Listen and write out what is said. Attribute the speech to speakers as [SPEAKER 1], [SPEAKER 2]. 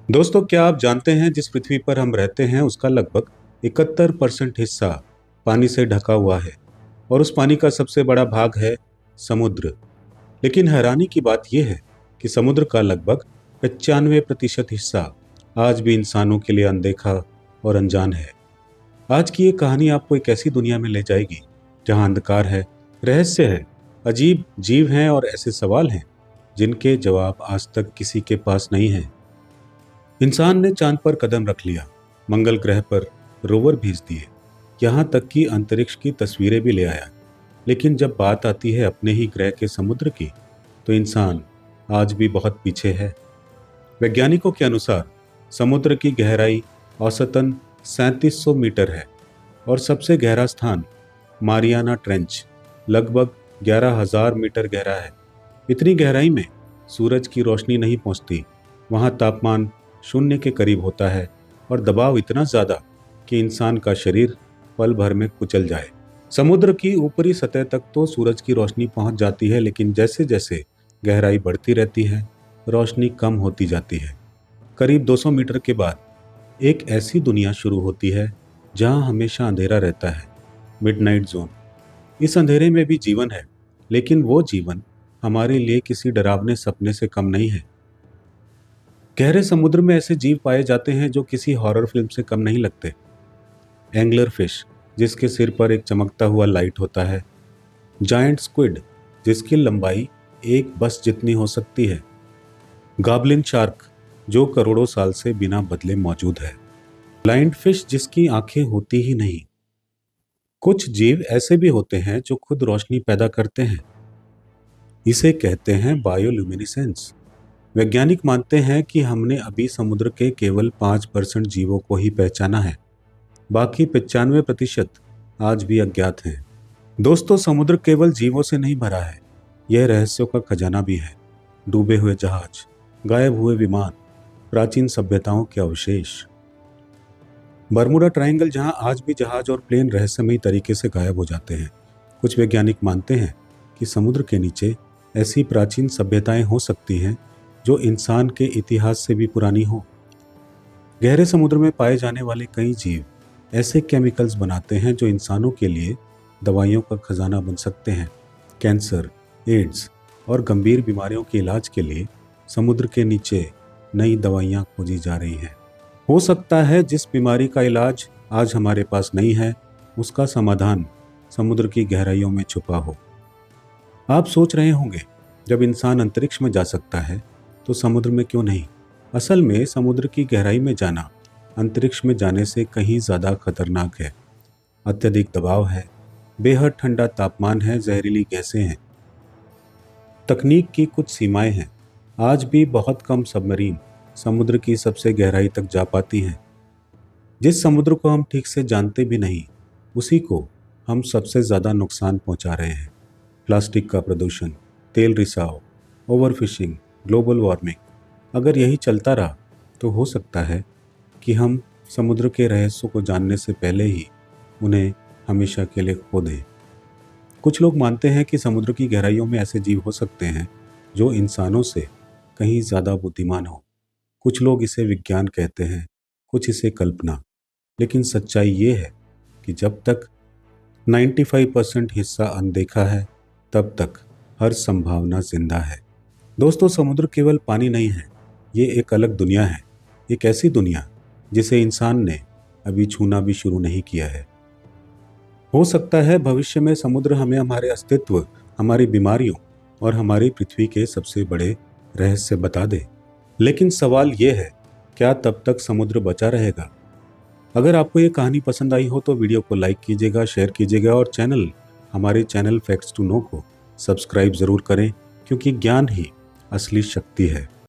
[SPEAKER 1] दोस्तों, क्या आप जानते हैं जिस पृथ्वी पर हम रहते हैं उसका लगभग 71% हिस्सा पानी से ढका हुआ है और उस पानी का सबसे बड़ा भाग है समुद्र। लेकिन हैरानी की बात यह है कि समुद्र का लगभग 95% हिस्सा आज भी इंसानों के लिए अनदेखा और अनजान है। आज की ये कहानी आपको एक ऐसी दुनिया में ले जाएगी जहां अंधकार है, रहस्य है, अजीब जीव हैं और ऐसे सवाल हैं जिनके जवाब आज तक किसी के पास नहीं है। इंसान ने चांद पर कदम रख लिया, मंगल ग्रह पर रोवर भेज दिए, यहाँ तक कि अंतरिक्ष की तस्वीरें भी ले आया। लेकिन जब बात आती है अपने ही ग्रह के समुद्र की, तो इंसान आज भी बहुत पीछे है। वैज्ञानिकों के अनुसार समुद्र की गहराई औसतन 3700 मीटर है और सबसे गहरा स्थान मारियाना ट्रेंच लगभग 11,000 मीटर गहरा है। इतनी गहराई में सूरज की रोशनी नहीं पहुंचती। वहां तापमान शून्य के करीब होता है और दबाव इतना ज़्यादा कि इंसान का शरीर पल भर में कुचल जाए। समुद्र की ऊपरी सतह तक तो सूरज की रोशनी पहुंच जाती है, लेकिन जैसे जैसे गहराई बढ़ती रहती है, रोशनी कम होती जाती है। करीब 200 मीटर के बाद एक ऐसी दुनिया शुरू होती है जहां हमेशा अंधेरा रहता है, मिडनाइट जोन। इस अंधेरे में भी जीवन है, लेकिन वो जीवन हमारे लिए किसी डरावने सपने से कम नहीं है। गहरे समुद्र में ऐसे जीव पाए जाते हैं जो किसी हॉरर फिल्म से कम नहीं लगते। एंगलर फिश, जिसके सिर पर एक चमकता हुआ लाइट होता है। जायंट स्क्विड, जिसकी लंबाई एक बस जितनी हो सकती है। गॉब्लिन शार्क, जो करोड़ों साल से बिना बदले मौजूद है। ब्लाइंड फिश, जिसकी आंखें होती ही नहीं। कुछ जीव ऐसे भी होते हैं जो खुद रोशनी पैदा करते हैं। इसे कहते हैं बायोल्यूमिनेसेंस। वैज्ञानिक मानते हैं कि हमने अभी समुद्र के केवल 5% जीवों को ही पहचाना है। बाकी 95% आज भी अज्ञात हैं। दोस्तों, समुद्र केवल जीवों से नहीं भरा है, यह रहस्यों का खजाना भी है। डूबे हुए जहाज, गायब हुए विमान, प्राचीन सभ्यताओं के अवशेष। बर्मुडा ट्रायंगल, जहां आज भी जहाज और प्लेन रहस्यमयी तरीके से गायब हो जाते हैं। कुछ वैज्ञानिक मानते हैं कि समुद्र के नीचे ऐसी प्राचीन सभ्यताएं हो सकती हैं जो इंसान के इतिहास से भी पुरानी हो। गहरे समुद्र में पाए जाने वाले कई जीव ऐसे केमिकल्स बनाते हैं जो इंसानों के लिए दवाइयों का खजाना बन सकते हैं। कैंसर, एड्स और गंभीर बीमारियों के इलाज के लिए समुद्र के नीचे नई दवाइयाँ खोजी जा रही हैं। हो सकता है जिस बीमारी का इलाज आज हमारे पास नहीं है, उसका समाधान समुद्र की गहराइयों में छुपा हो। आप सोच रहे होंगे, जब इंसान अंतरिक्ष में जा सकता है तो समुद्र में क्यों नहीं? असल में समुद्र की गहराई में जाना अंतरिक्ष में जाने से कहीं ज़्यादा खतरनाक है। अत्यधिक दबाव है, बेहद ठंडा तापमान है, जहरीली गैसें हैं। तकनीक की कुछ सीमाएं हैं। आज भी बहुत कम सबमरीन समुद्र की सबसे गहराई तक जा पाती हैं। जिस समुद्र को हम ठीक से जानते भी नहीं, उसी को हम सबसे ज़्यादा नुकसान पहुंचा रहे हैं। प्लास्टिक का प्रदूषण, तेल रिसाव, ओवरफिशिंग, ग्लोबल वार्मिंग। अगर यही चलता रहा तो हो सकता है कि हम समुद्र के रहस्यों को जानने से पहले ही उन्हें हमेशा के लिए खो दें। कुछ लोग मानते हैं कि समुद्र की गहराइयों में ऐसे जीव हो सकते हैं जो इंसानों से कहीं ज़्यादा बुद्धिमान हो। कुछ लोग इसे विज्ञान कहते हैं, कुछ इसे कल्पना। लेकिन सच्चाई ये है कि जब तक 95% हिस्सा अनदेखा है, तब तक हर संभावना जिंदा है। दोस्तों, समुद्र केवल पानी नहीं है, ये एक अलग दुनिया है। एक ऐसी दुनिया जिसे इंसान ने अभी छूना भी शुरू नहीं किया है। हो सकता है भविष्य में समुद्र हमें हमारे अस्तित्व, हमारी बीमारियों और हमारी पृथ्वी के सबसे बड़े रहस्य बता दे। लेकिन सवाल ये है, क्या तब तक समुद्र बचा रहेगा? अगर आपको ये कहानी पसंद आई हो तो वीडियो को लाइक कीजिएगा, शेयर कीजिएगा और हमारे चैनल फैक्ट्स टू नो को सब्सक्राइब ज़रूर करें, क्योंकि ज्ञान ही असली शक्ति है।